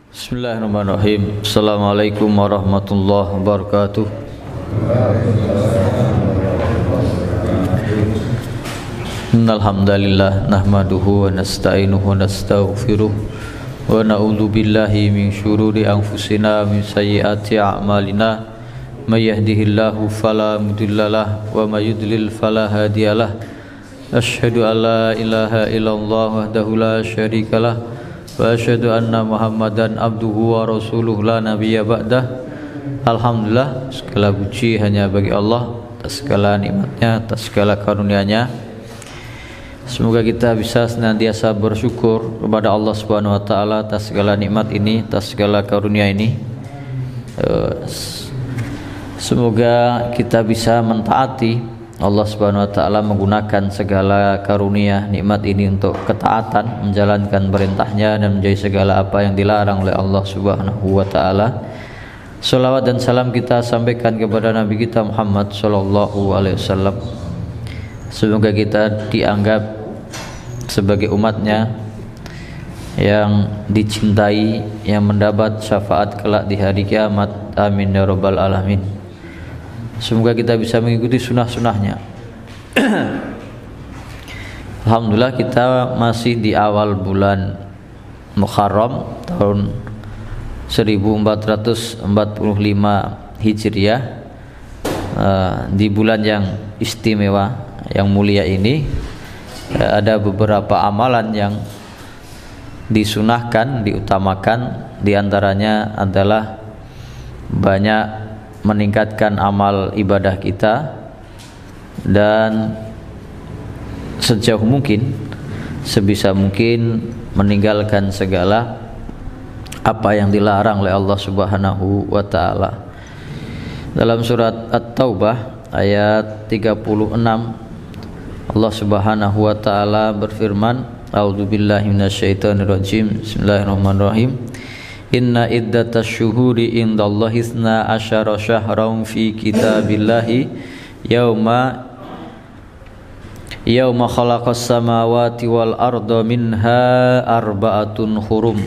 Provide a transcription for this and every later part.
Bismillahirrahmanirrahim. Assalamualaikum warahmatullahi wabarakatuh. Innal hamdalillah nahmaduhu wa nasta'inuhu wa nastaghfiruh wa na'udzu billahi min syururi anfusina min sayyiati a'malina may yahdihillahu fala mudhillalah wa may yudlil fala hadiyalah. Asyhadu an la ilaha illallah wahdahu la syarikalah wa asyhadu anna Muhammadan abduhu wa rasuluhu la nabiyya ba'dah. Alhamdulillah, segala puji hanya bagi Allah atas segala nikmatnya, atas segala karunia-Nya. Semoga kita bisa senantiasa bersyukur kepada Allah Subhanahu wa taala atas segala nikmat ini, atas segala karunia ini. Semoga kita bisa mentaati Allah Subhanahu wa taala, menggunakan segala karunia nikmat ini untuk ketaatan, menjalankan perintahnya dan menjauhi segala apa yang dilarang oleh Allah Subhanahu wa taala. Salawat dan salam kita sampaikan kepada Nabi kita Muhammad sallallahu alaihi wasallam. Semoga kita dianggap sebagai umatnya yang dicintai, yang mendapat syafaat kelak di hari kiamat. Amin ya rabbal alamin. Semoga kita bisa mengikuti sunnah-sunnahnya. Alhamdulillah, kita masih di awal bulan Muharram tahun 1445 Hijriah. Di bulan yang istimewa, yang mulia ini, ada beberapa amalan yang disunahkan, diutamakan. Di antaranya adalah banyak meningkatkan amal ibadah kita dan sejauh mungkin, sebisa mungkin meninggalkan segala apa yang dilarang oleh Allah Subhanahu wa taala. Dalam surat At-Taubah ayat 36, Allah Subhanahu wa taala berfirman, A'udzubillahi minasyaitonirrajim. Bismillahirrahmanirrahim. Inna iddatash syuhuri indallahi isna asyara syahran fi kitabillahi yauma khalaqas samawati wal arda minha arba'atun hurum.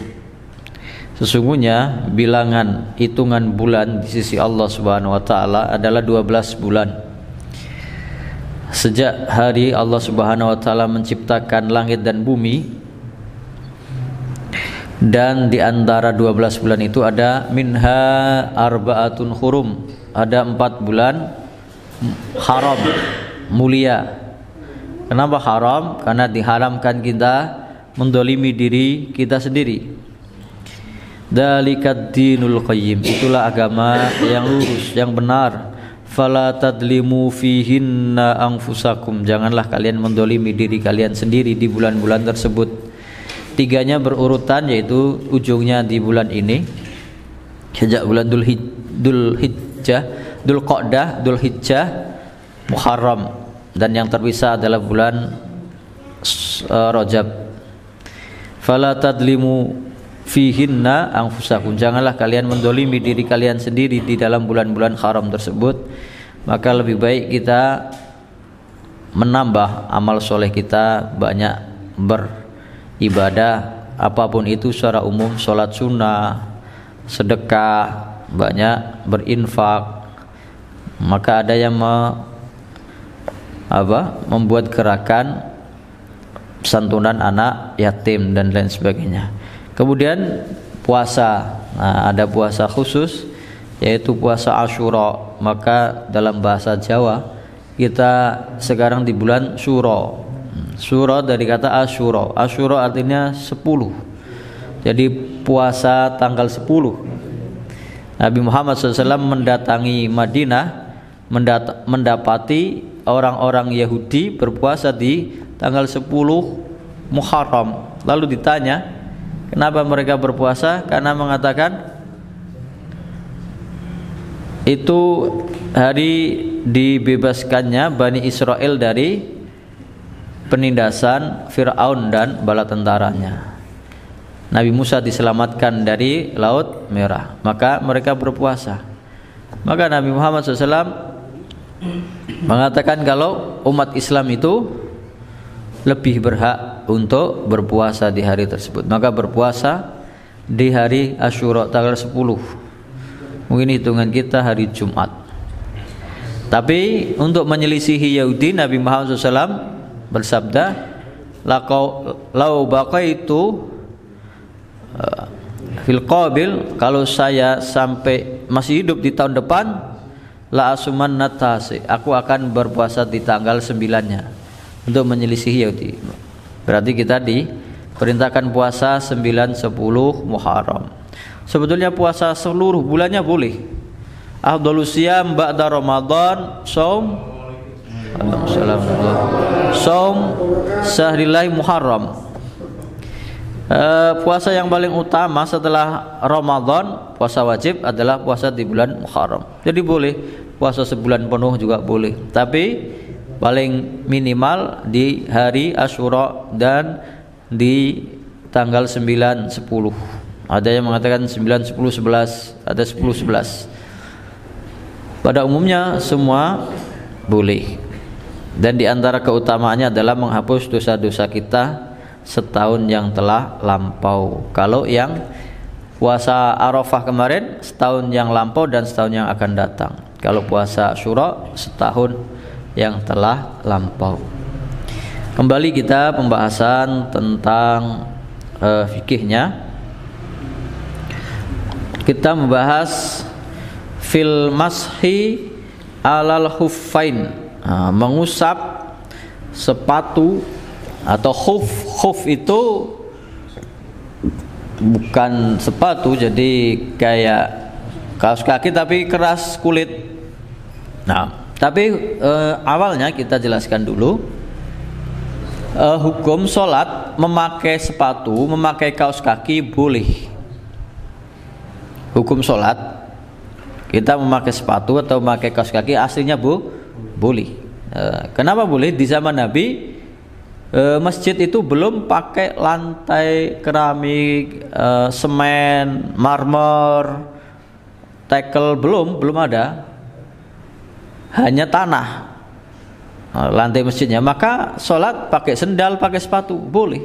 Sesungguhnya bilangan hitungan bulan di sisi Allah Subhanahu wa taala adalah 12 bulan. Sejak hari Allah Subhanahu wa taala menciptakan langit dan bumi, dan di antara 12 bulan itu ada minha arba'atun hurum, ada 4 bulan haram, mulia. Kenapa haram? Karena diharamkan kita mendolimi diri kita sendiri. Dalikad dinul qayyim, itulah agama yang lurus, yang benar. Fala tadlimu fihinna anfusakum, janganlah kalian mendolimi diri kalian sendiri di bulan-bulan tersebut. Tiganya berurutan, yaitu ujungnya di bulan ini, sejak bulan Dzulqa'dah, Dzulhijjah, Muharram, dan yang terpisah adalah bulan Rajab. Fala tadlimu fihinna anfusakum, janganlah kalian mendolimi diri kalian sendiri di dalam bulan-bulan haram tersebut. Maka lebih baik kita menambah amal soleh kita, banyak beribadah apapun itu secara umum, sholat sunnah, sedekah, banyak berinfak. Maka ada yang membuat gerakan santunan anak yatim dan lain sebagainya. Kemudian puasa, ada puasa khusus, yaitu puasa Asyura. Maka dalam bahasa Jawa kita sekarang di bulan Syuro. Syuro dari kata Asyura. Asyura artinya 10. Jadi puasa tanggal 10. Nabi Muhammad SAW mendatangi Madinah, mendapati orang-orang Yahudi berpuasa di tanggal 10 Muharram. Lalu ditanya, kenapa mereka berpuasa? Karena mengatakan itu hari dibebaskannya Bani Israel dari penindasan Fir'aun dan bala tentaranya. Nabi Musa diselamatkan dari Laut Merah, maka mereka berpuasa. Maka Nabi Muhammad SAW mengatakan kalau umat Islam itu lebih berhak untuk berpuasa di hari tersebut. Maka berpuasa di hari Asyura tanggal 10. Mungkin hitungan kita hari Jumat. Tapi untuk menyelisihi Yahudi, Nabi Muhammad SAW bersabda, lau baqaitu fil qabil, kalau saya sampai masih hidup di tahun depan, la asuman natasi, aku akan berpuasa di tanggal 9-nya untuk menyelisihi Yahudi. Berarti kita diperintahkan puasa 9, 10 Muharram. Sebetulnya puasa seluruh bulannya boleh. Afdhalus siyam ba'da Ramadan shaum syahrillah Muharram. Puasa yang paling utama setelah Ramadan, puasa wajib adalah puasa di bulan Muharram. Jadi boleh puasa sebulan penuh juga boleh, tapi paling minimal di hari Asyura dan di tanggal 9, 10. Ada yang mengatakan 9, 10, 11, ada 10, 11. Pada umumnya semua boleh. Dan di antara keutamaannya adalah menghapus dosa-dosa kita setahun yang telah lampau. Kalau yang puasa Arafah kemarin setahun yang lampau dan setahun yang akan datang. Kalau puasa Asyura setahun yang telah lampau. Kembali kita pembahasan tentang fikihnya. Kita membahas fil mashi alal khuffain, mengusap sepatu atau khuf. Khuf itu bukan sepatu, jadi kayak kaos kaki tapi keras kulit. Nah, tapi awalnya kita jelaskan dulu hukum sholat memakai sepatu, memakai kaos kaki boleh. Hukum sholat kita memakai sepatu atau memakai kaos kaki aslinya boleh. Kenapa boleh? Di zaman Nabi masjid itu belum pakai lantai keramik, semen, marmer, tekel, belum ada. Hanya tanah lantai masjidnya. Maka sholat pakai sendal, pakai sepatu boleh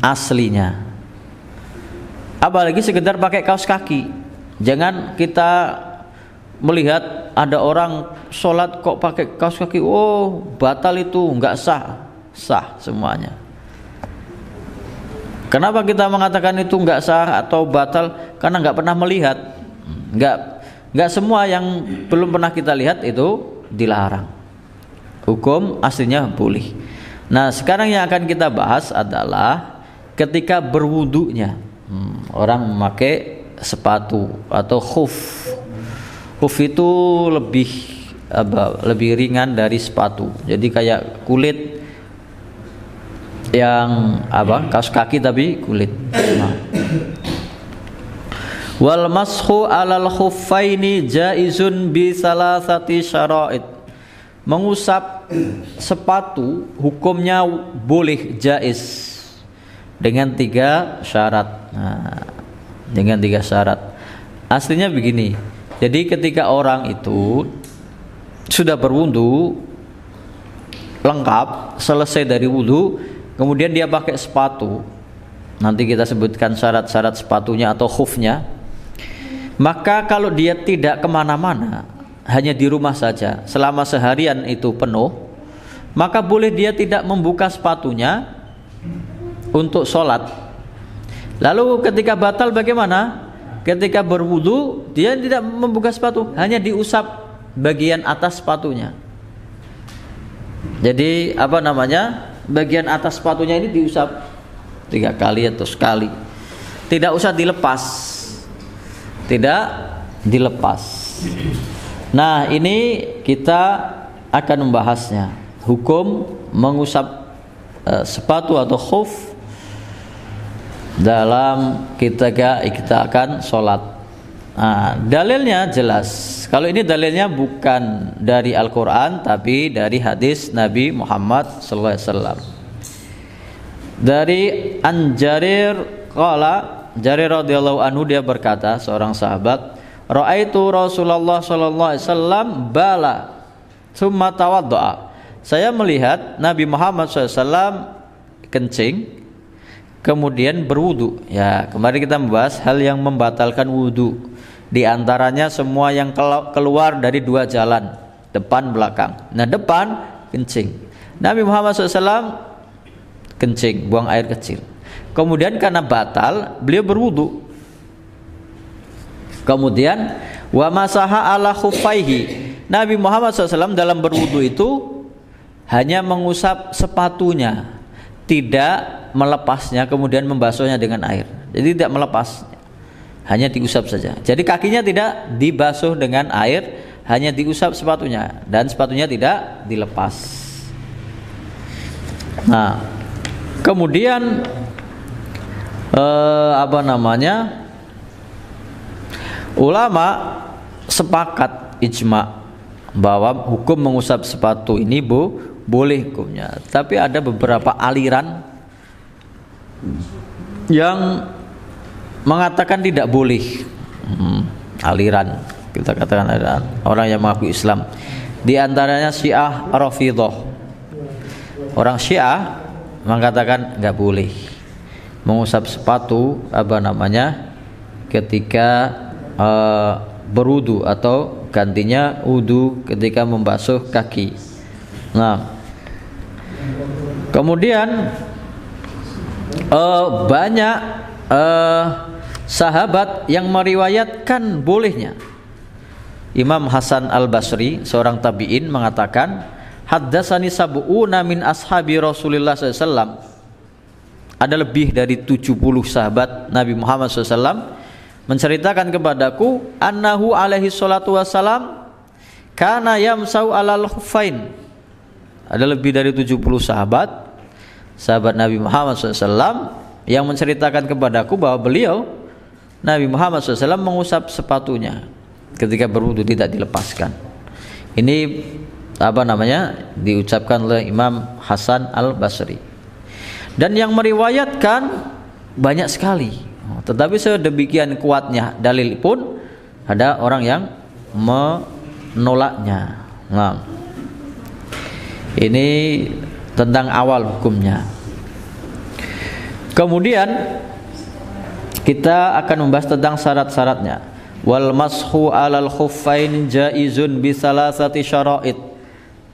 aslinya. Apalagi sekedar pakai kaos kaki. Jangan kita melihat ada orang sholat kok pakai kaos kaki, oh batal itu, enggak sah. Sah semuanya. Kenapa kita mengatakan itu enggak sah atau batal? Karena enggak pernah melihat. Enggak semua yang belum pernah kita lihat itu dilarang. Hukum aslinya boleh. Nah, sekarang yang akan kita bahas adalah ketika berwudunya. Orang memakai sepatu atau khuf. Khuf itu lebih ringan dari sepatu. Jadi kayak kulit yang kaos kaki tapi kulit. Nah. Wal mashu alal khuffaini jaizun bi salasati syara'id. Mengusap sepatu hukumnya boleh, jaiz dengan 3 syarat. Nah, dengan 3 syarat. Aslinya begini. Jadi ketika orang itu sudah berwudu lengkap, selesai dari wudu, kemudian dia pakai sepatu. Nanti kita sebutkan syarat-syarat sepatunya atau khufnya. Maka kalau dia tidak kemana-mana, hanya di rumah saja, selama seharian itu penuh, maka boleh dia tidak membuka sepatunya untuk sholat. Lalu ketika batal bagaimana? Ketika berwudu dia tidak membuka sepatu, hanya diusap bagian atas sepatunya. Jadi bagian atas sepatunya ini diusap 3 kali atau sekali. Tidak usah dilepas. Tidak dilepas. Nah, ini kita akan membahasnya. Hukum mengusap sepatu atau khuf dalam kita akan sholat. Nah, dalilnya jelas. Kalau ini dalilnya bukan dari Al-Quran, tapi dari hadis Nabi Muhammad SAW. Dari Jarir qala, Jarir radhiyallahu anhu dia berkata, seorang sahabat, ra'aitu Rasulullah sallallahu alaihi wasallam bala tsumma tawaddaa. Saya melihat Nabi Muhammad SAW kencing, kemudian berwudu. Ya, kemarin kita membahas hal yang membatalkan wudu. Di antaranya semua yang keluar dari dua jalan, depan belakang. Nah, depan kencing. Nabi Muhammad SAW kencing, buang air kecil. Kemudian karena batal, beliau berwudu. Kemudian wa masaha ala khuffaihi. Nabi Muhammad SAW dalam berwudu itu hanya mengusap sepatunya, tidak melepasnya kemudian membasuhnya dengan air. Jadi tidak melepas, hanya diusap saja. Jadi kakinya tidak dibasuh dengan air, hanya diusap sepatunya, dan sepatunya tidak dilepas. Nah, kemudian ulama sepakat ijma bahwa hukum mengusap sepatu ini boleh hukumnya. Tapi ada beberapa aliran yang mengatakan tidak boleh. Aliran, kita katakan ada orang yang mengaku Islam. Di antaranya Syiah Rafidhah. Orang Syiah mengatakan nggak boleh mengusap sepatu ketika berwudu, atau gantinya wudu ketika membasuh kaki. Nah, kemudian banyak sahabat yang meriwayatkan bolehnya. Imam Hasan Al-Basri, seorang tabi'in, mengatakan, haddatsani sab'una min ashabi Rasulullah SAW. Ada lebih dari 70 sahabat Nabi Muhammad SAW menceritakan kepadaku, annahu alaihi salatu wassalam kana yamsau alal khuffain. Ada lebih dari 70 sahabat Nabi Muhammad SAW yang menceritakan kepadaku bahwa beliau, Nabi Muhammad SAW, mengusap sepatunya ketika berwudu, tidak dilepaskan. Ini diucapkan oleh Imam Hasan Al-Basri. Dan yang meriwayatkan banyak sekali, tetapi sedemikian kuatnya dalil pun ada orang yang menolaknya. Nah, ini tentang awal hukumnya. Kemudian kita akan membahas tentang syarat-syaratnya. Wal mashu alal khuffain jaizun bi salasati syara'id.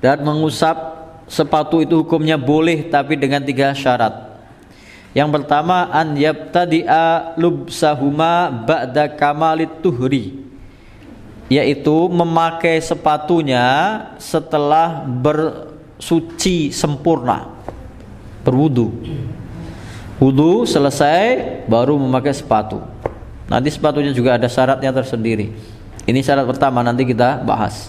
Dan mengusap sepatu itu hukumnya boleh, tapi dengan 3 syarat. Yang pertama, an yabtadi'a lubsahuma ba'da kamalit tuhri, yaitu memakai sepatunya setelah bersuci sempurna, berwudu. Wudu selesai baru memakai sepatu. Nanti sepatunya juga ada syaratnya tersendiri. Ini syarat pertama, nanti kita bahas.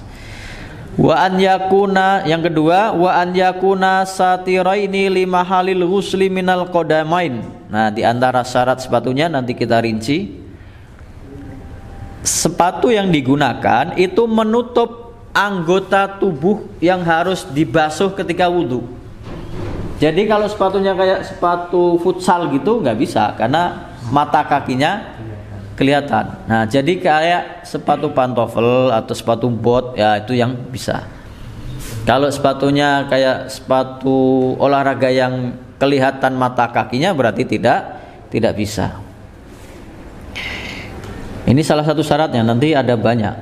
Wa an yakuna, yang kedua, wa an yakuna satiraini lima halil ghusli minal qadamain. Nah, di antara syarat sepatunya nanti kita rinci. Sepatu yang digunakan itu menutup anggota tubuh yang harus dibasuh ketika wudu. Jadi kalau sepatunya kayak sepatu futsal gitu nggak bisa, karena mata kakinya kelihatan. Nah, jadi kayak sepatu pantofel atau sepatu bot, ya itu yang bisa. Kalau sepatunya kayak sepatu olahraga yang kelihatan mata kakinya, berarti tidak bisa. Ini salah satu syaratnya, nanti ada banyak.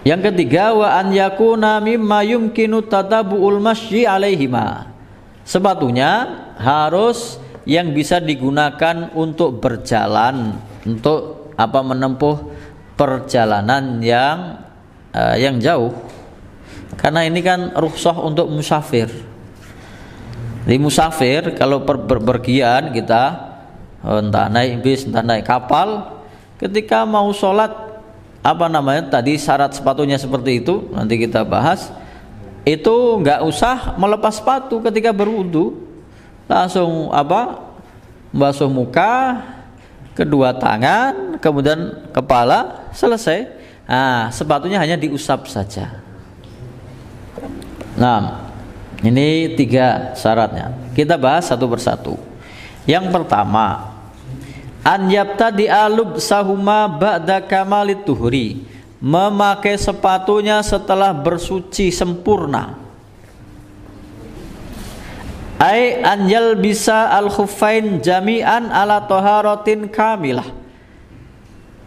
Yang ketiga, wa an yakuna mimma yumkinu tatabu'ul masyi alaihima. Sepatunya harus yang bisa digunakan untuk berjalan, untuk menempuh perjalanan yang jauh. Karena ini kan rukhsah untuk musafir. Di musafir kalau berpergian kita entah naik bis, entah naik kapal, ketika mau sholat tadi syarat sepatunya seperti itu, nanti kita bahas. Itu nggak usah melepas sepatu ketika berwudu, langsung basuh muka, kedua tangan, kemudian kepala, selesai. Nah, sepatunya hanya diusap saja. Nah, ini 3 syaratnya. Kita bahas satu persatu. Yang pertama, an yabtadi'a lubsahuma ba'da kamalit tuhri, memakai sepatunya setelah bersuci sempurna. Ai anjal bisa al-khuffain jami'an ala taharatin kamilah.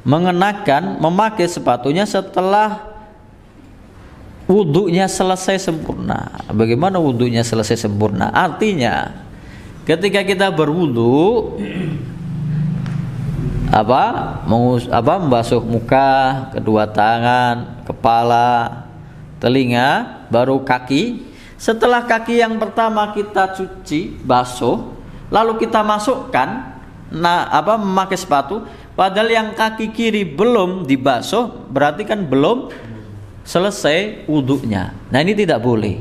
Mengenakan, memakai sepatunya setelah wudunya selesai sempurna. Bagaimana wudunya selesai sempurna? Artinya ketika kita berwudu membasuh muka, kedua tangan, kepala, telinga, baru kaki. Setelah kaki yang pertama kita cuci, basuh, lalu kita masukkan memakai sepatu, padahal yang kaki kiri belum dibasuh, berarti kan belum selesai wudunya. Nah, ini tidak boleh.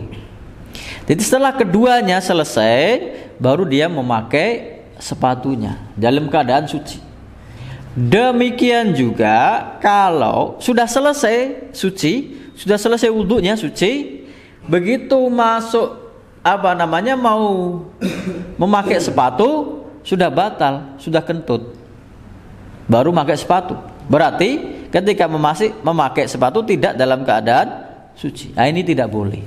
Jadi setelah keduanya selesai, baru dia memakai sepatunya dalam keadaan suci. Demikian juga kalau sudah selesai suci, sudah selesai wudunya suci, begitu masuk mau memakai sepatu sudah batal, sudah kentut, baru memakai sepatu. Berarti ketika memakai sepatu tidak dalam keadaan suci. Nah, ini tidak boleh.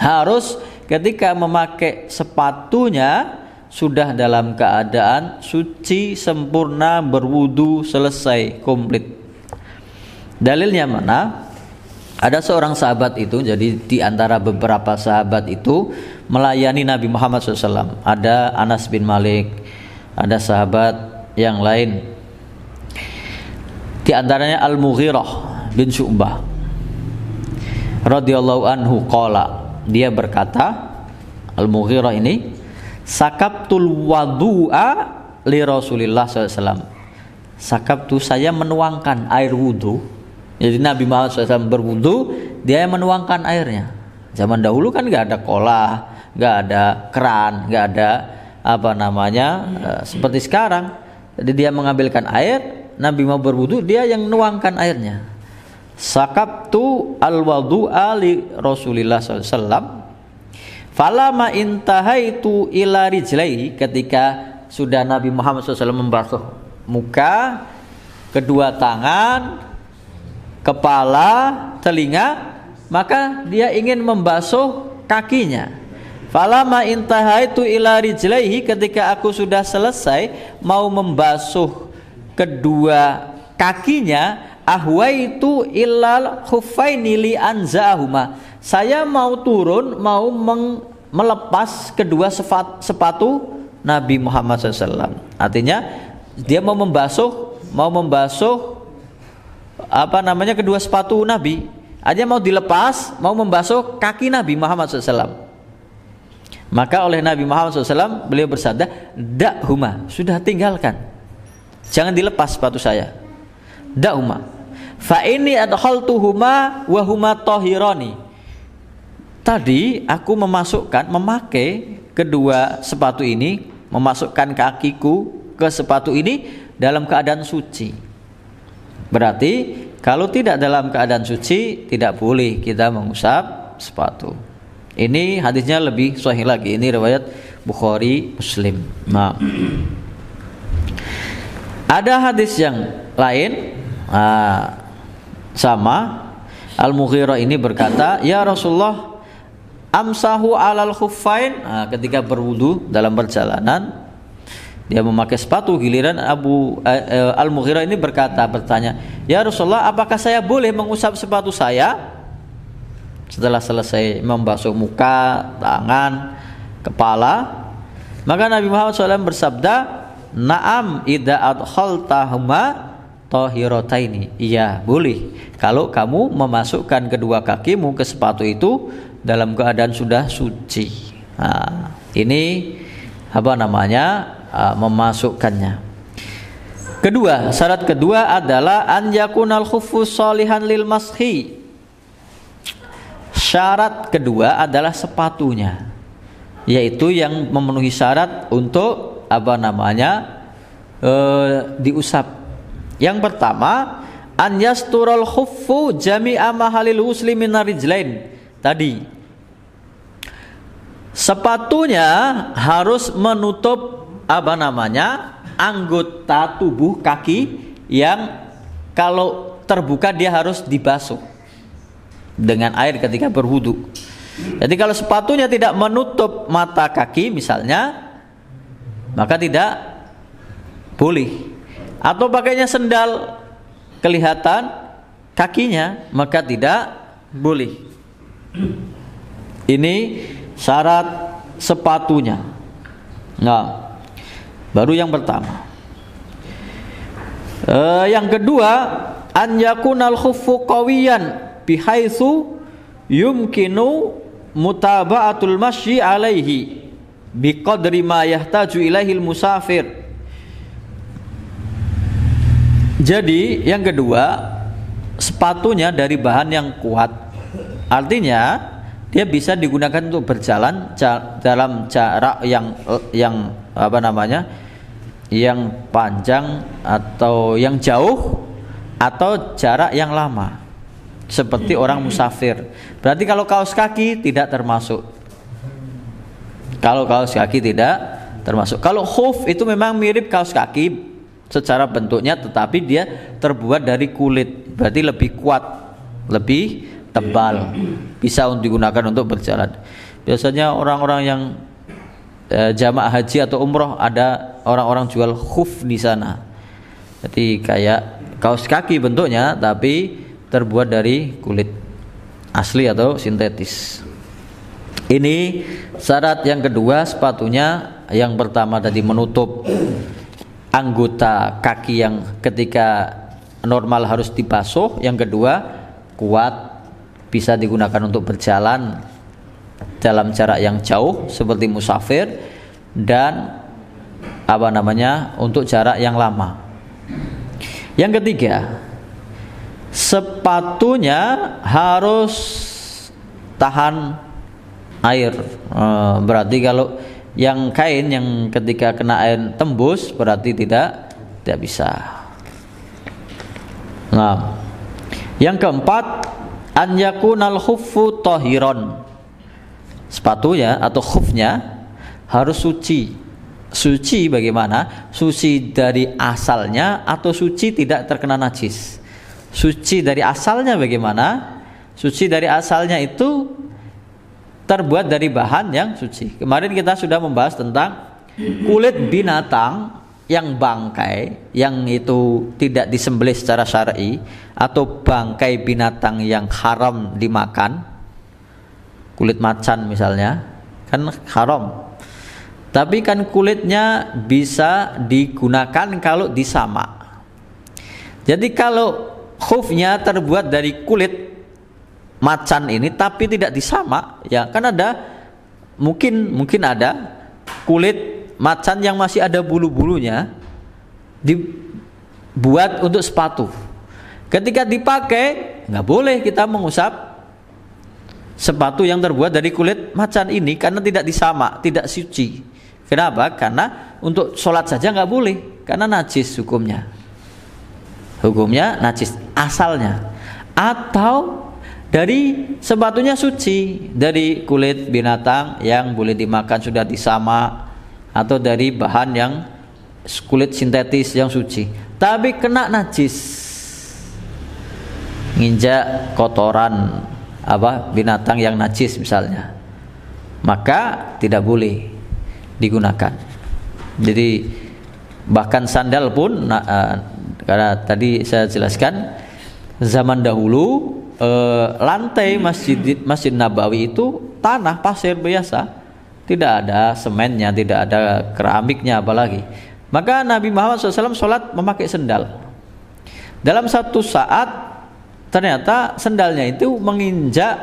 Harus ketika memakai sepatunya sudah dalam keadaan suci, sempurna, berwudu, selesai, komplit. Dalilnya mana? Ada seorang sahabat itu, jadi di antara beberapa sahabat itu melayani Nabi Muhammad SAW. Ada Anas bin Malik, ada sahabat yang lain. Di antaranya Al-Mughirah bin Syu'bah radhiyallahu anhu qala, dia berkata, Al-Mughirah ini, sakabtul wadu'a li Rasulillah SAW. Sakabtu, saya menuangkan air wudu. Jadi Nabi Muhammad SAW berwudu, dia yang menuangkan airnya. Zaman dahulu kan nggak ada kolah, nggak ada keran, nggak ada seperti sekarang. Jadi dia mengambilkan air, Nabi mau berwudu, dia yang menuangkan airnya. Sakabtu al-wadu'a li Rasulillah SAW. Falama intahaitu ila rijlaihi, ketika sudah Nabi Muhammad SAW membasuh muka, kedua tangan, kepala, telinga, maka dia ingin membasuh kakinya. Falama intahaitu ila rijlaihi, ketika aku sudah selesai mau membasuh kedua kakinya, ahwaitu ilal khuffaini li anza'ahuma, saya mau turun, mau melepas kedua sepatu Nabi Muhammad SAW. Artinya dia mau membasuh kedua sepatu Nabi, aja mau dilepas, mau membasuh kaki Nabi Muhammad SAW. Maka oleh Nabi Muhammad SAW beliau bersabda, da'huma, sudah tinggalkan, jangan dilepas sepatu saya. Da'huma fa inni adkhaltuhuma wa huma tahirani, tadi aku memakai kedua sepatu ini, memasukkan kakiku ke sepatu ini dalam keadaan suci. Berarti kalau tidak dalam keadaan suci, tidak boleh kita mengusap sepatu. Ini hadisnya lebih sahih lagi. Ini riwayat Bukhari, Muslim. Nah, ada hadis yang lain sama. Al-Mughirah ini berkata, ya Rasulullah, amsahu alal khuffain. Ketika berwudu dalam perjalanan, dia memakai sepatu. Giliran Al-Mughirah ini bertanya, ya Rasulullah, apakah saya boleh mengusap sepatu saya setelah selesai membasuh muka, tangan, kepala? Maka Nabi Muhammad SAW bersabda, na'am idza adkhaltahuma tahirataini, iya boleh kalau kamu memasukkan kedua kakimu ke sepatu itu dalam keadaan sudah suci. Ini memasukkannya. Kedua, syarat kedua adalah an yakunal khuffu shalihan lil mashi. Syarat kedua adalah sepatunya, yaitu yang memenuhi syarat untuk diusap. Yang pertama, an yastural khuffu jami'a mahalil husli minar rijlain. Tadi sepatunya harus menutup anggota tubuh kaki yang kalau terbuka dia harus dibasuh dengan air ketika berwudu. Jadi kalau sepatunya tidak menutup mata kaki misalnya, maka tidak boleh. Atau pakainya sendal kelihatan kakinya, maka tidak boleh. Ini syarat sepatunya. Nah, baru yang pertama. Yang kedua, an yakunal khuffu qawiyan bihaitsu yumkinu mutaba'atul masyi alaihi biqadri ma yahtaju ilaihil musafir. Jadi yang kedua, sepatunya dari bahan yang kuat. Artinya dia bisa digunakan untuk berjalan dalam jarak yang apa namanya? Yang panjang atau yang jauh atau jarak yang lama. Seperti orang musafir. Berarti kalau kaos kaki tidak termasuk. Kalau kaos kaki tidak termasuk. Kalau khuf itu memang mirip kaos kaki secara bentuknya, tetapi dia terbuat dari kulit. Berarti lebih kuat, lebih tebal, bisa digunakan untuk berjalan. Biasanya orang-orang yang jamaah haji atau umroh, ada orang-orang jual khuf di sana. Jadi kayak kaos kaki bentuknya, tapi terbuat dari kulit asli atau sintetis. Ini syarat yang kedua sepatunya. Yang pertama tadi menutup anggota kaki yang ketika normal harus dibasuh. Yang kedua kuat, bisa digunakan untuk berjalan dalam jarak yang jauh seperti musafir, dan apa namanya, untuk jarak yang lama. Yang ketiga, sepatunya harus tahan air. Berarti kalau yang kain yang ketika kena air tembus, berarti tidak bisa. Nah, yang keempat, an yakunal khuffu tahiron. Sepatunya atau khufnya harus suci. Suci bagaimana? Suci dari asalnya atau suci tidak terkena najis. Suci dari asalnya bagaimana? Suci dari asalnya itu terbuat dari bahan yang suci. Kemarin kita sudah membahas tentang kulit binatang yang bangkai, yang itu tidak disembelih secara syar'i, atau bangkai binatang yang haram dimakan. Kulit macan misalnya kan haram. Tapi kan kulitnya bisa digunakan kalau disamak. Jadi kalau khufnya terbuat dari kulit macan ini tapi tidak disamak, ya kan ada mungkin ada kulit macan yang masih ada bulu-bulunya dibuat untuk sepatu. Ketika dipakai nggak boleh kita mengusap sepatu yang terbuat dari kulit macan ini karena tidak disamak, tidak suci. Kenapa? Karena untuk sholat saja nggak boleh, karena najis hukumnya. Hukumnya najis asalnya. Atau dari sepatunya suci, dari kulit binatang yang boleh dimakan sudah disamak, atau dari bahan yang kulit sintetis yang suci. Tapi kena najis, nginjak kotoran binatang yang najis misalnya, maka tidak boleh digunakan. Jadi bahkan sandal pun karena tadi saya jelaskan zaman dahulu lantai Masjid Nabawi itu tanah pasir biasa, tidak ada semennya, tidak ada keramiknya apalagi. Maka Nabi Muhammad SAW sholat memakai sendal. Dalam satu saat ternyata sendalnya itu menginjak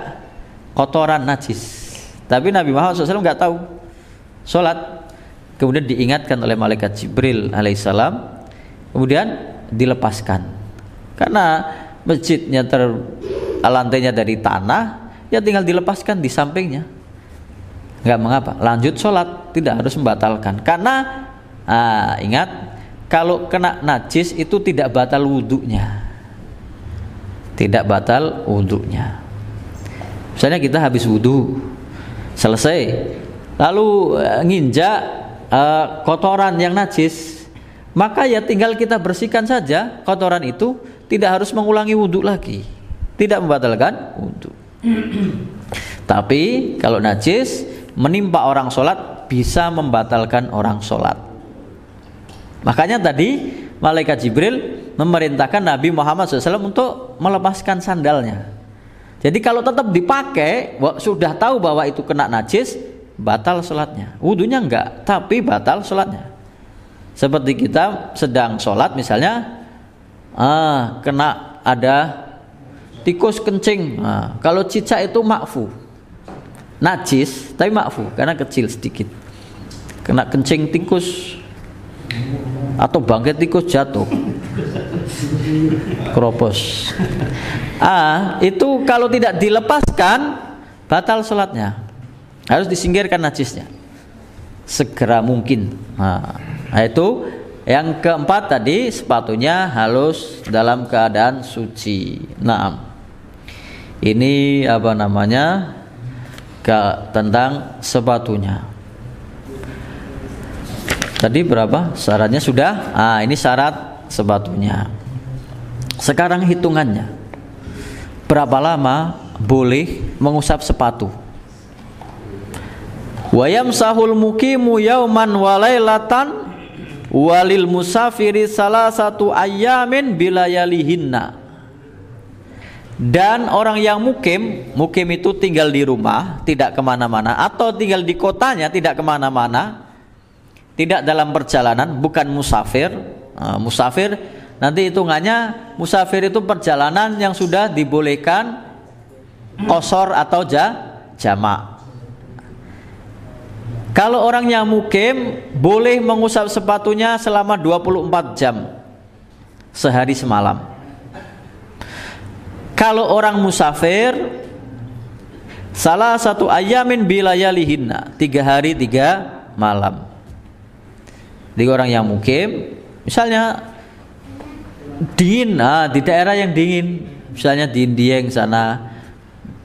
kotoran najis, tapi Nabi Muhammad SAW nggak tahu, sholat. Kemudian diingatkan oleh malaikat Jibril alaihissalam, kemudian dilepaskan. Karena masjidnya lantainya dari tanah, ya tinggal dilepaskan di sampingnya, nggak mengapa, lanjut sholat, tidak harus membatalkan. Karena ingat, kalau kena najis itu tidak batal wudhunya, tidak batal wudhunya. Misalnya kita habis wudhu selesai, lalu nginjak kotoran yang najis, maka ya tinggal kita bersihkan saja kotoran itu, tidak harus mengulangi wudhu lagi, tidak membatalkan wudhu. Tapi kalau najis menimpa orang sholat bisa membatalkan orang sholat. Makanya tadi malaikat Jibril memerintahkan Nabi Muhammad SAW untuk melepaskan sandalnya. Jadi kalau tetap dipakai, sudah tahu bahwa itu kena najis, batal sholatnya. Wudunya enggak, tapi batal sholatnya. Seperti kita sedang sholat misalnya, kena ada tikus kencing. Kalau cicak itu makfu, najis tapi makfu karena kecil sedikit. Kena kencing tikus atau bangkai tikus jatuh, keropos. Itu kalau tidak dilepaskan batal sholatnya. Harus disingkirkan najisnya segera mungkin. Itu yang keempat tadi, sepatunya halus dalam keadaan suci. Ini tentang sepatunya. Tadi berapa syaratnya sudah? Ini syarat sepatunya. Sekarang hitungannya. Berapa lama boleh mengusap sepatu? Wa yamsahul muqimu yauman wa lailatan walil musafiri salasatu ayyamin bilayalihinna. Dan orang yang mukim itu tinggal di rumah, tidak kemana-mana, atau tinggal di kotanya, tidak kemana-mana, tidak dalam perjalanan, bukan musafir. Musafir nanti hitungannya, musafir itu perjalanan yang sudah dibolehkan qasar atau jamak. Kalau orang yang mukim boleh mengusap sepatunya selama 24 jam sehari semalam. Kalau orang musafir salah satu ayamin bilayalihinna, 3 hari 3 malam. Di orang yang mukim misalnya dingin, di daerah yang dingin, misalnya di Dieng sana,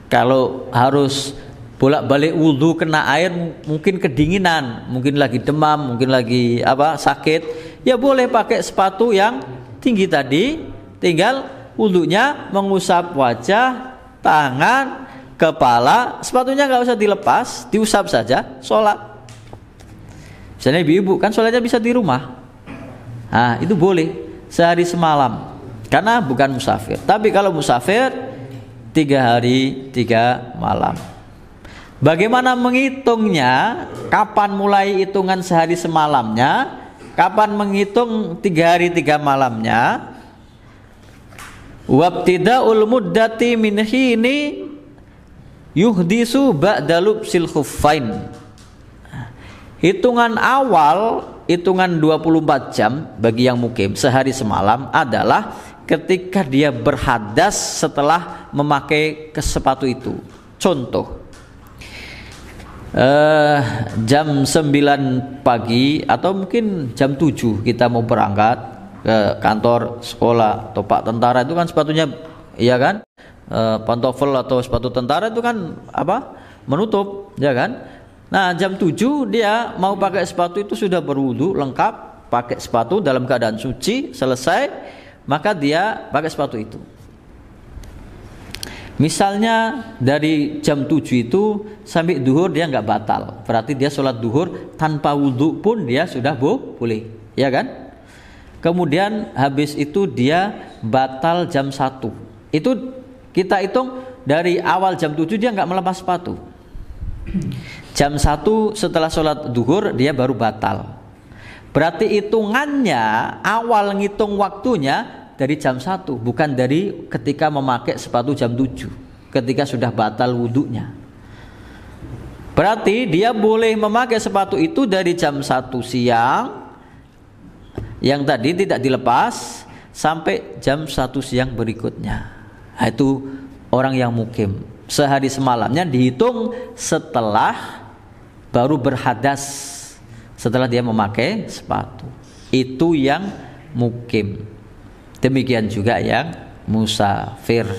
kalau harus bolak-balik wudu kena air mungkin kedinginan, mungkin lagi demam, mungkin lagi sakit, ya boleh pakai sepatu yang tinggi tadi, tinggal wudunya mengusap wajah, tangan, kepala, sepatunya nggak usah dilepas, diusap saja, sholat. Misalnya ibu-ibu kan sholatnya bisa di rumah, itu boleh sehari semalam karena bukan musafir. Tapi kalau musafir 3 hari 3 malam. Bagaimana menghitungnya? Kapan mulai hitungan sehari semalamnya? Kapan menghitung 3 hari 3 malamnya? Wabtida'ul muddati min hini yuhdisu ba'da lubsil khuffain. Hitungan awal, hitungan 24 jam bagi yang mukim sehari semalam adalah ketika dia berhadas setelah memakai sepatu itu. Contoh, jam 9 pagi atau mungkin jam 7 kita mau berangkat ke kantor, sekolah, atau Pak tentara itu kan sepatunya, iya kan, pantofel atau sepatu tentara itu kan menutup, ya kan. Nah jam 7 dia mau pakai sepatu itu sudah berwudu lengkap, pakai sepatu dalam keadaan suci, selesai, maka dia pakai sepatu itu. Misalnya dari jam 7 itu sampai duhur dia nggak batal, berarti dia sholat duhur tanpa wudu pun dia sudah boleh, ya kan. Kemudian habis itu dia batal jam 1. Itu kita hitung dari awal jam 7 dia nggak melepas sepatu. Jam 1 setelah sholat duhur dia baru batal. Berarti hitungannya awal ngitung waktunya dari jam 1, bukan dari ketika memakai sepatu jam 7, ketika sudah batal wudunya. Berarti dia boleh memakai sepatu itu dari jam 1 siang yang tadi tidak dilepas sampai jam 1 siang berikutnya. Itu orang yang mukim sehari semalamnya dihitung setelah baru berhadas, setelah dia memakai sepatu. Itu yang mukim. Demikian juga yang musafir.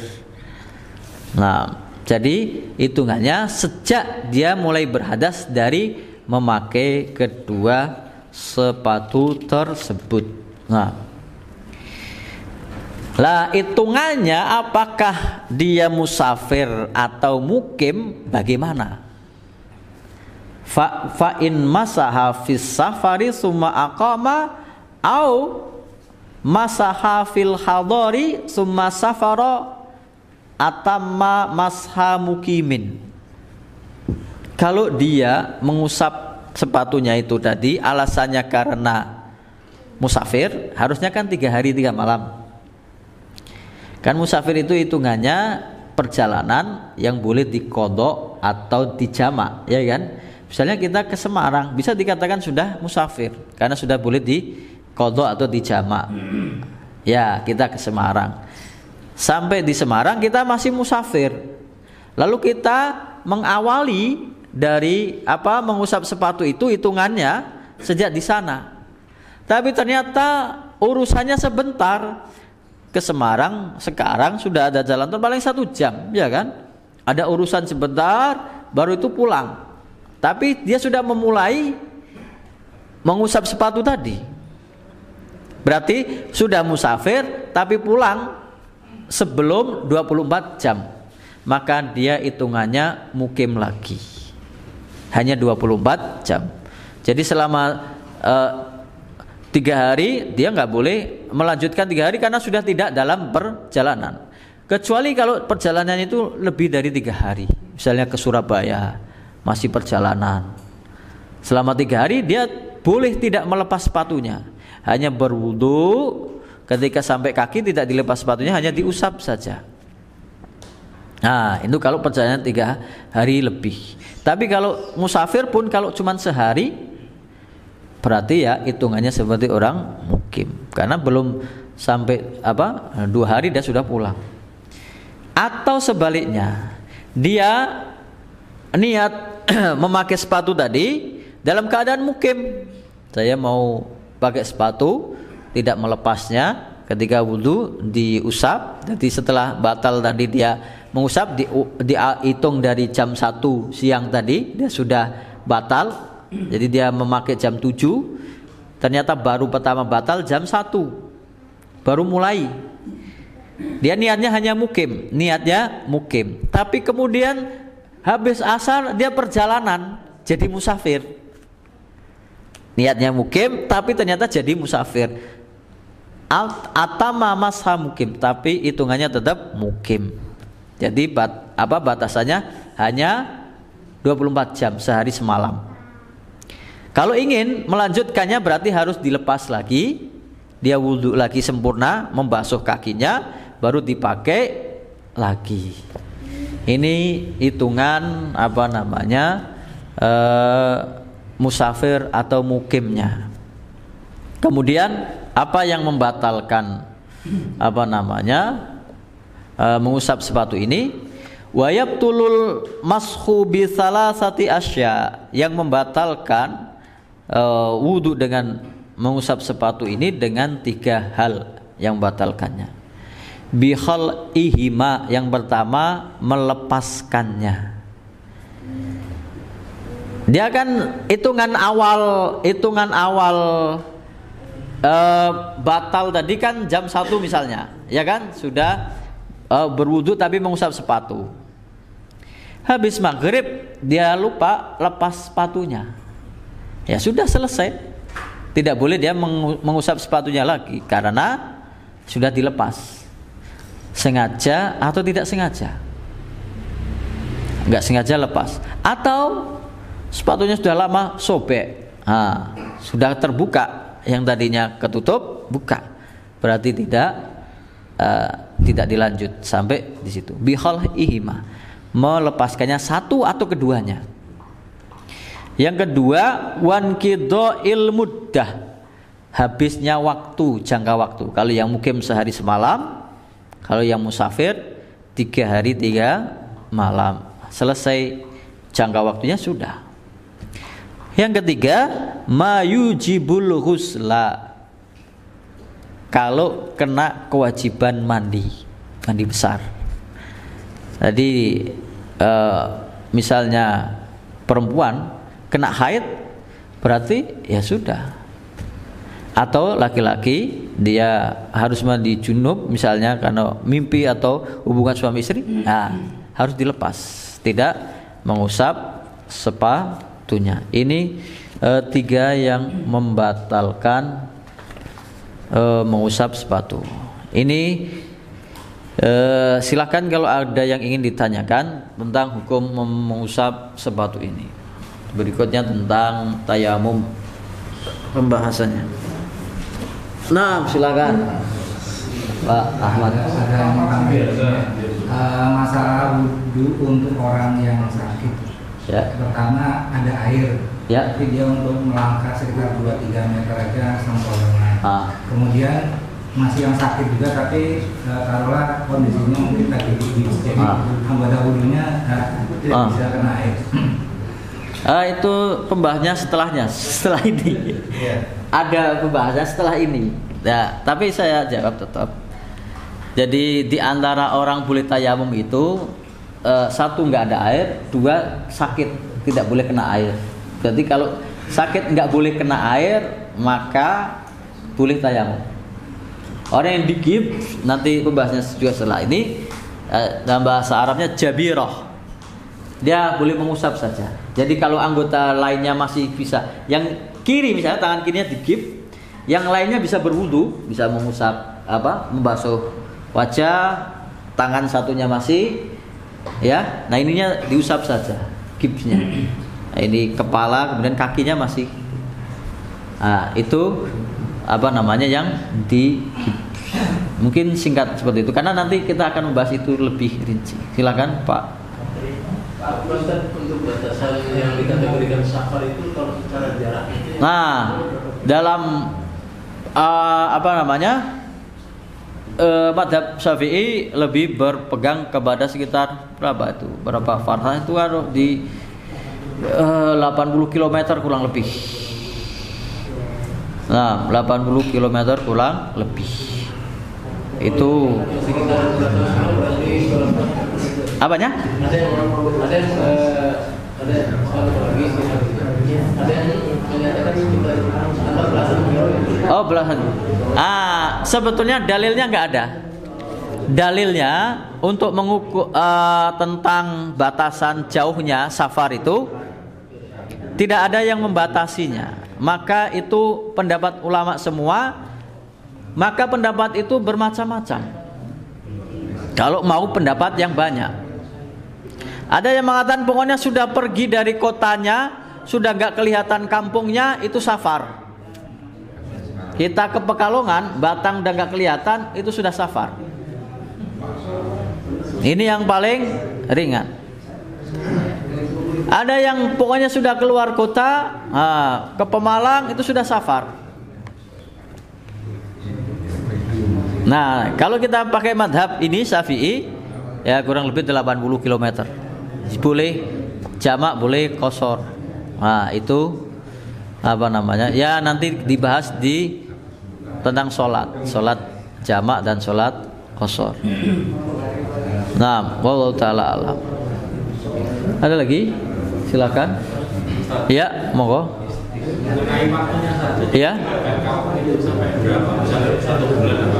Nah, jadi hitungannya sejak dia mulai berhadas dari memakai kedua sepatu tersebut. Nah, Lah hitungannya apakah dia musafir atau mukim bagaimana? Fa in masaha fis safari summa aqama au masaha fil hadari summa safara atamma masha mukimin. Kalau dia mengusap sepatunya itu tadi alasannya karena musafir, harusnya kan 3 hari 3 malam. Kan musafir itu hitungannya perjalanan yang boleh diqadha atau dijamak, ya kan? Misalnya kita ke Semarang, bisa dikatakan sudah musafir karena sudah boleh diqadha atau dijamak. Ya, kita ke Semarang. Sampai di Semarang kita masih musafir. Lalu kita mengawali dari mengusap sepatu itu hitungannya sejak di sana. Tapi ternyata urusannya sebentar. Ke Semarang sekarang sudah ada jalan tol paling 1 jam, ya kan? Ada urusan sebentar baru itu pulang. Tapi dia sudah memulai mengusap sepatu tadi. Berarti sudah musafir tapi pulang sebelum 24 jam. Maka dia hitungannya mukim lagi. Hanya 24 jam. Jadi selama 3 hari dia nggak boleh melanjutkan 3 hari karena sudah tidak dalam perjalanan. Kecuali kalau perjalanan itu lebih dari 3 hari. Misalnya ke Surabaya masih perjalanan. Selama 3 hari dia boleh tidak melepas sepatunya. Hanya berwudu, ketika sampai kaki tidak dilepas sepatunya, hanya diusap saja. Nah itu kalau perjalanan 3 hari lebih. Tapi kalau musafir pun kalau cuma sehari, berarti ya hitungannya seperti orang mukim karena belum sampai 2 hari dia sudah pulang. Atau sebaliknya, dia niat memakai sepatu tadi dalam keadaan mukim. Saya mau pakai sepatu, tidak melepasnya, ketika wudhu diusap. Jadi setelah batal tadi dia mengusap, dihitung dari jam 1 siang tadi dia sudah batal. Jadi dia memakai jam 7, ternyata baru pertama batal jam 1, baru mulai. Dia niatnya hanya mukim, tapi kemudian habis asar dia perjalanan jadi musafir. Niatnya mukim tapi ternyata jadi musafir. Atama masha mukim, tapi hitungannya tetap mukim. Jadi batasannya hanya 24 jam, sehari semalam. Kalau ingin melanjutkannya berarti harus dilepas lagi, dia wudhu lagi sempurna, membasuh kakinya, baru dipakai lagi. Ini hitungan musafir atau mukimnya. Kemudian apa yang membatalkan mengusap sepatu ini? Wa yabtulul mashu bi salasati asya, yang membatalkan wudu dengan mengusap sepatu ini dengan 3 hal yang membatalkannya. Bi khal'ihima, yang pertama melepaskannya. Dia kan hitungan awal batal tadi kan jam 1 misalnya, ya kan? Sudah berwudu tapi mengusap sepatu. Habis maghrib dia lupa lepas sepatunya. Ya sudah selesai. Tidak boleh dia mengusap sepatunya lagi karena sudah dilepas. Sengaja atau tidak sengaja. Enggak sengaja lepas. Atau sepatunya sudah lama sobek. Sudah terbuka, yang tadinya ketutup buka. Berarti tidak dilanjut sampai di situ. Bihal ihima, melepaskannya satu atau keduanya. Yang kedua, wanqidha'il muddah, habisnya waktu, jangka waktu. Kalau yang mukim sehari semalam, kalau yang musafir 3 hari 3 malam, selesai jangka waktunya sudah. Yang ketiga, mayujibul ghusla, kalau kena kewajiban mandi besar. Jadi misalnya perempuan kena haid, berarti ya sudah, Atau laki-laki dia harus mandi junub misalnya karena mimpi atau hubungan suami istri, nah, harus dilepas, tidak mengusap sepatunya. Ini 3 yang membatalkan mengusap sepatu. Ini silakan kalau ada yang ingin ditanyakan tentang hukum mengusap sepatu ini. Berikutnya tentang tayamum pembahasannya. Nah, silakan Pak Ahmad. Masalah wudhu untuk orang yang sakit. Ya. Pertama ada air. Ya. Tapi dia untuk melangkah sekitar 2-3 meter aja sempurna. Kemudian masih yang sakit juga, tapi taruhlah kondisinya mungkin lagi gigit, jadi anggota wudhunya tidak bisa kena air. Itu pembahasannya setelah ini. Ada pembahasan setelah ini. Nah, tapi saya jawab tetap. Jadi di antara orang boleh tayamum itu 1 nggak ada air, 2 sakit tidak boleh kena air. Berarti kalau sakit nggak boleh kena air maka boleh tayamum. Orang yang digib nanti pembahasannya juga setelah ini dalam bahasa Arabnya jabirah. Dia boleh mengusap saja. Jadi kalau anggota lainnya masih bisa, yang kiri misalnya tangan kirinya digib, yang lainnya bisa berwudu, bisa mengusap membasuh wajah, tangan satunya masih ya. Nah, ininya diusap saja gipsnya. Nah, ini kepala, kemudian kakinya masih. Nah, itu yang di mungkin singkat seperti itu karena nanti kita akan membahas itu lebih rinci. Silakan Pak. Pak Ustaz, untuk batasan yang dikategorikan safar itu kalau secara jarak itu. Nah, dalam Madhab Syafi'i lebih berpegang kepada sekitar berapa farsa itu kan di 80 km kurang lebih. Nah, 80 km kurang lebih. Itu apanya? Oh, belasan. Sebetulnya dalilnya nggak ada. Dalilnya untuk mengukur tentang batasan jauhnya safar itu tidak ada yang membatasinya. Maka itu pendapat ulama semua. Maka pendapat itu bermacam-macam. Kalau mau pendapat yang banyak, ada yang mengatakan pokoknya sudah pergi dari kotanya, sudah nggak kelihatan kampungnya, itu safar. Kita ke Pekalongan, Batang udah nggak kelihatan, itu sudah safar. Ini yang paling ringan. Ada yang pokoknya sudah keluar kota, ke Pemalang, itu sudah safar. Nah, kalau kita pakai madhab ini Syafi'i, ya kurang lebih 80 km. Boleh jamak, boleh qashar. Nah, itu ya nanti dibahas di tentang sholat jamak dan sholat qashar. Nah, wallahu taala alam. Ada lagi? Silakan. Ya, monggo. Ya.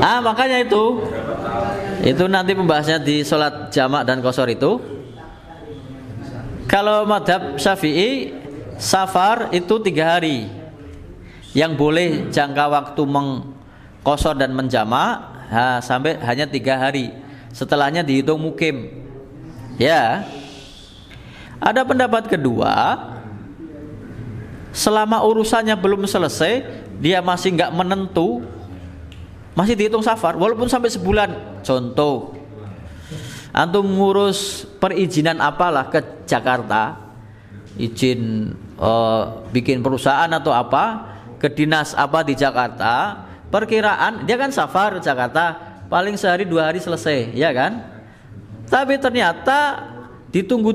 Makanya itu nanti pembahasannya di sholat jamak dan qashar itu. Kalau madhab Syafi'i, safar itu 3 hari. Yang boleh jangka waktu mengqashar dan menjamak sampai hanya 3 hari. Setelahnya dihitung mukim. Ya. Ada pendapat kedua, selama urusannya belum selesai, dia masih nggak menentu, masih dihitung safar, walaupun sampai sebulan. Contoh, antum ngurus perizinan apalah ke Jakarta, izin bikin perusahaan atau apa, ke dinas apa di Jakarta, perkiraan dia kan safar ke Jakarta paling sehari 2 hari selesai, ya kan? Tapi ternyata ditunggu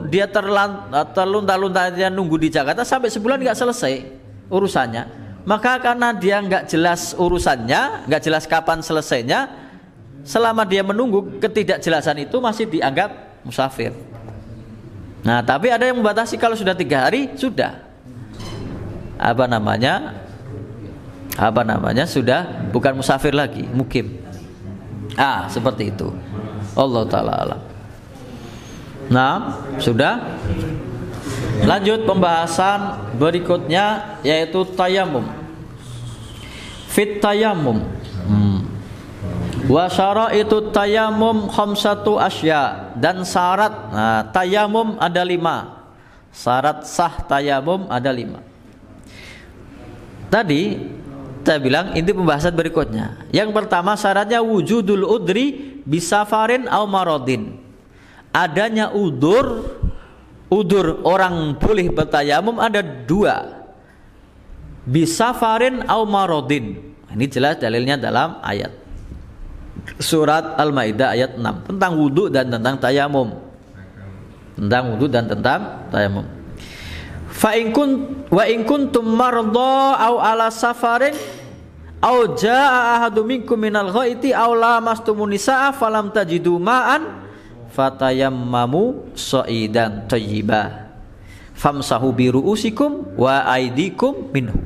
dia terlunta-lunta dia nunggu di Jakarta sampai sebulan nggak selesai urusannya. Maka karena dia nggak jelas urusannya, nggak jelas kapan selesainya, selama dia menunggu, ketidakjelasan itu masih dianggap musafir. Nah, tapi ada yang membatasi kalau sudah 3 hari sudah sudah bukan musafir lagi, mukim. Seperti itu. Allah taala alam. Nah, sudah. Lanjut pembahasan berikutnya yaitu tayamum. Fit tayamum. Wa syaraitu tayamum khamsatu asya, dan syarat tayamum ada 5. Syarat sah tayamum ada 5. Tadi saya bilang ini pembahasan berikutnya. Yang pertama syaratnya wujudul udri bisafarin au maradin. Adanya udur orang boleh bertayamum ada 2. Bisafarin au maradin. Ini jelas dalilnya dalam ayat surat Al-Maidah ayat 6 tentang wudu dan tentang tayamum. Tentang wudu dan tentang tayamum. Wa in kuntum marda aw ala safarin aw jaa ahadum minkum minal ghaiti aw lamastumun nisaa falam tajidu ma'an fatayammamu sa'idan thayyiba famsahu bi ru'usikum wa aydikum minhu.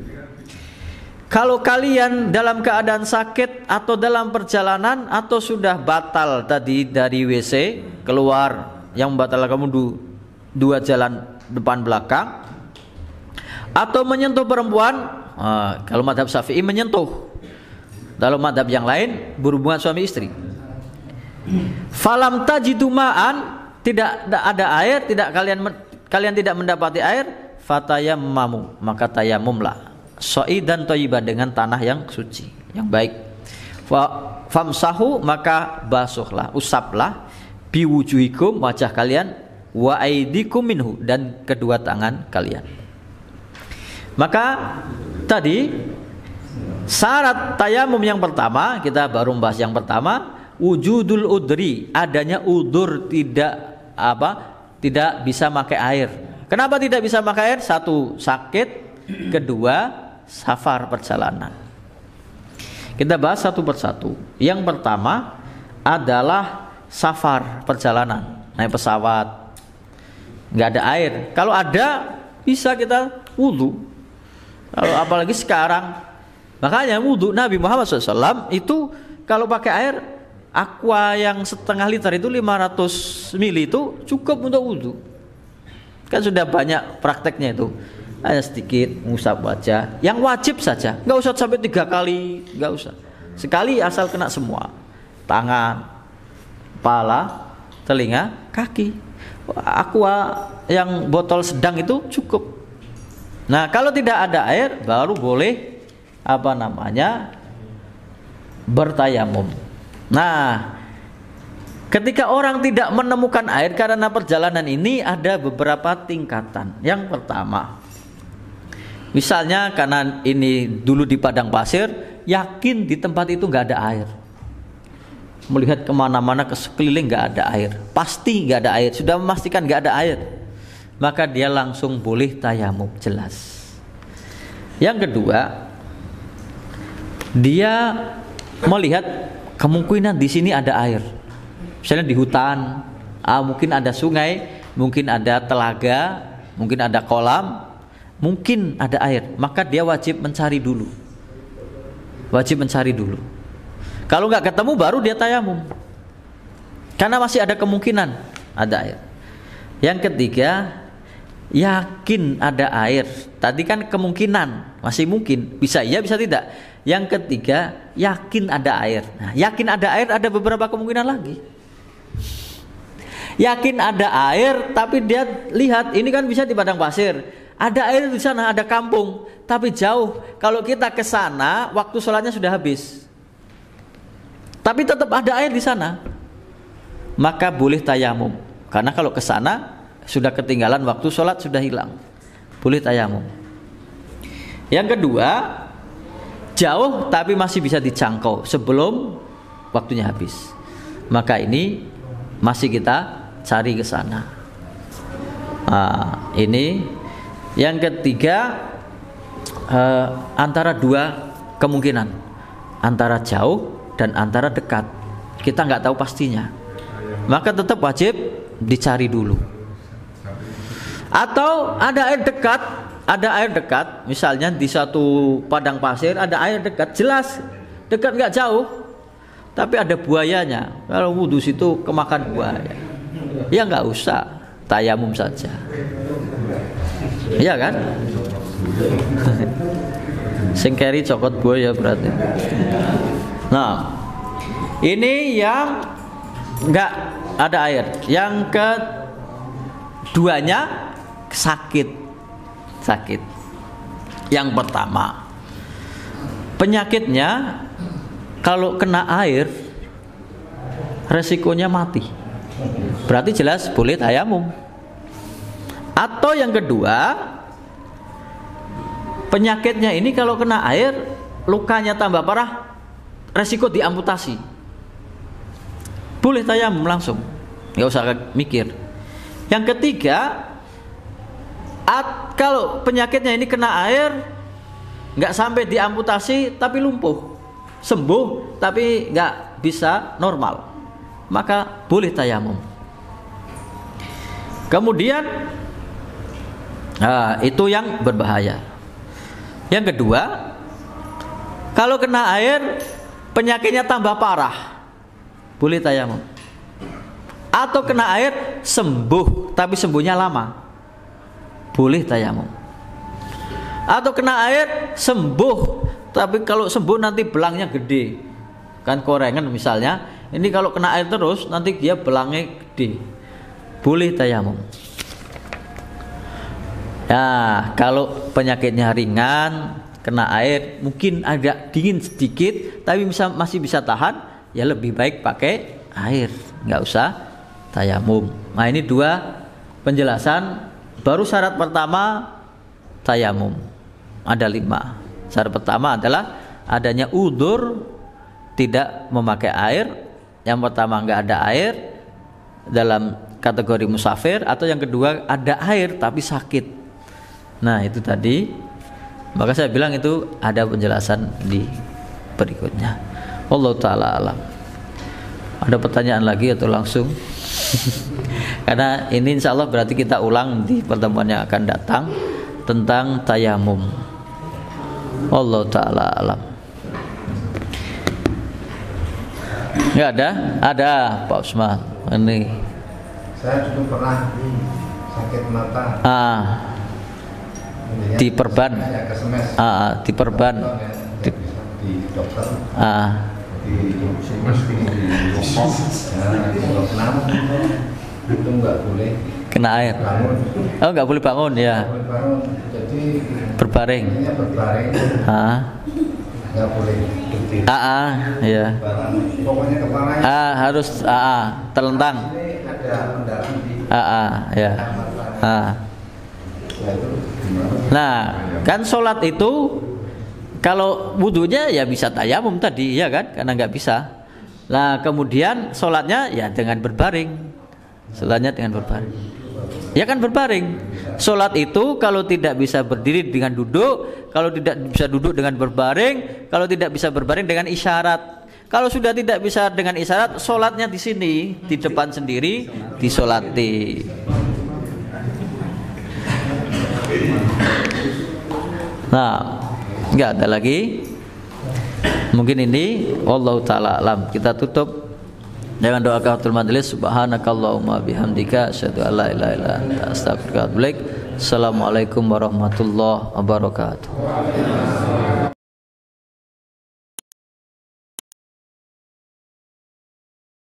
Kalau kalian dalam keadaan sakit atau dalam perjalanan atau sudah batal tadi dari WC keluar, yang membatalkan kamu dua jalan depan belakang, atau menyentuh perempuan, kalau madhab Syafi'i menyentuh, kalau madhab yang lain berhubungan suami istri. Falam tajidu ma'an, tidak ada air, kalian tidak mendapati air, fatayammamu, maka tayamumlah, sha'idan thayyiban, dengan tanah yang suci, yang baik. Famsahu, maka basuhlah, usaplah, biwujuhikum, wajah kalian, wa aidikum minhu, dan kedua tangan kalian. Maka tadi syarat tayamum yang pertama, kita baru membahas yang pertama, wujudul udri, adanya udur, tidak bisa pakai air. Kenapa tidak bisa pakai air? Satu, sakit, kedua, safar, perjalanan. Kita bahas satu persatu. Yang pertama adalah safar, perjalanan, naik pesawat, nggak ada air. Kalau ada bisa kita wudu. Kalau apalagi sekarang, makanya wudu Nabi Muhammad SAW itu kalau pakai air aqua yang setengah liter itu 500 ml itu cukup untuk wudu. Kan sudah banyak prakteknya itu. Hanya sedikit mengusap wajah, yang wajib saja, nggak usah sampai 3 kali, nggak usah. Sekali asal kena semua, tangan, kepala, telinga, kaki. Aqua yang botol sedang itu cukup. Nah, kalau tidak ada air baru boleh bertayamum. Nah, ketika orang tidak menemukan air karena perjalanan ini ada beberapa tingkatan. Yang pertama, misalnya karena ini dulu di padang pasir, yakin di tempat itu nggak ada air. Melihat kemana-mana ke sekeliling nggak ada air, pasti nggak ada air, sudah memastikan nggak ada air, maka dia langsung boleh tayamum, jelas. Yang kedua, dia melihat kemungkinan di sini ada air, misalnya di hutan, mungkin ada sungai, mungkin ada telaga, mungkin ada kolam, mungkin ada air, maka dia wajib mencari dulu. Kalau nggak ketemu baru dia tayamum, karena masih ada kemungkinan ada air. Yang ketiga, yakin ada air. Tadi kan kemungkinan, masih mungkin, bisa iya bisa tidak. Yang ketiga, yakin ada air. Nah, yakin ada air ada beberapa kemungkinan lagi. Yakin ada air, tapi dia lihat ini kan bisa di padang pasir, ada air di sana, ada kampung, tapi jauh. Kalau kita ke sana, waktu sholatnya sudah habis, tapi tetap ada air di sana, maka boleh tayamum. Karena kalau ke sana sudah ketinggalan waktu sholat, sudah hilang, boleh tayamum. Yang kedua, jauh tapi masih bisa dijangkau sebelum waktunya habis, maka ini masih kita cari ke sana. Ini yang ketiga, antara dua kemungkinan, antara jauh dan antara dekat, kita nggak tahu pastinya, maka tetap wajib dicari dulu. Atau ada air dekat ada air dekat, misalnya di satu padang pasir ada air dekat, jelas dekat nggak jauh, tapi ada buayanya. Kalau wudhu situ kemakan buaya, ya nggak usah, tayamum saja. Iya kan? Singkeri cokot buaya berarti. Nah, ini yang nggak ada air. Yang keduanya sakit. Yang pertama, penyakitnya kalau kena air resikonya mati. Berarti jelas boleh tayamum. Atau yang kedua, penyakitnya ini kalau kena air lukanya tambah parah, resiko diamputasi. Boleh tayamum langsung, nggak usah mikir. Yang ketiga, kalau penyakitnya ini kena air nggak sampai diamputasi tapi lumpuh, sembuh tapi nggak bisa normal, maka boleh tayamum. Kemudian itu yang berbahaya. Yang kedua, kalau kena air penyakitnya tambah parah, boleh tayamum. Atau kena air sembuh tapi sembuhnya lama, boleh tayamum. Atau kena air sembuh tapi kalau sembuh nanti belangnya gede, kan korengan misalnya. Ini kalau kena air terus nanti dia belangnya gede, boleh tayamum. Nah, kalau penyakitnya ringan, kena air mungkin agak dingin sedikit tapi masih bisa tahan, ya lebih baik pakai air, nggak usah tayamum. Nah, ini dua penjelasan. Baru syarat pertama tayamum, ada 5. Syarat pertama adalah adanya udzur tidak memakai air. Yang pertama nggak ada air dalam kategori musafir, atau yang kedua ada air tapi sakit. Nah, itu tadi. Maka saya bilang itu ada penjelasan di berikutnya. Wallahu ta'ala alam. Ada pertanyaan lagi atau langsung? Karena ini insya Allah berarti kita ulang di pertemuan yang akan datang tentang tayamum. Wallahu ta'ala alam. Ya ada Pak Usman. Ini saya dulu pernah sakit mata. Diperban. Diperban. Di dokter. Itu nggak boleh Kena air. bangun. Oh, nggak boleh bangun ya. Bangun. Jadi Berbaring. berbaring. Nggak boleh berdiri. Ya. Pokoknya kepalanya. Harus terlentang. Ini ada pendarahan di. Ya. Nah, kan sholat itu kalau wudhunya ya bisa tayamum tadi, ya kan? Karena nggak bisa. Nah, kemudian sholatnya ya dengan berbaring. Sholatnya dengan berbaring. Ya kan berbaring. Sholat itu kalau tidak bisa berdiri dengan duduk, kalau tidak bisa duduk dengan berbaring, kalau tidak bisa berbaring dengan isyarat. Kalau sudah tidak bisa dengan isyarat, sholatnya di sini, di depan sendiri, disolati. Nah, nggak ada lagi. Mungkin ini wallahu ta'ala alam. Kita tutup dengan doa kafatul majlis. Subhanakallahumma bihamdika asyhadu an la ilaha illa anta astaghfiruka wa atubu ilaik. Assalamualaikum warahmatullahi wabarakatuh.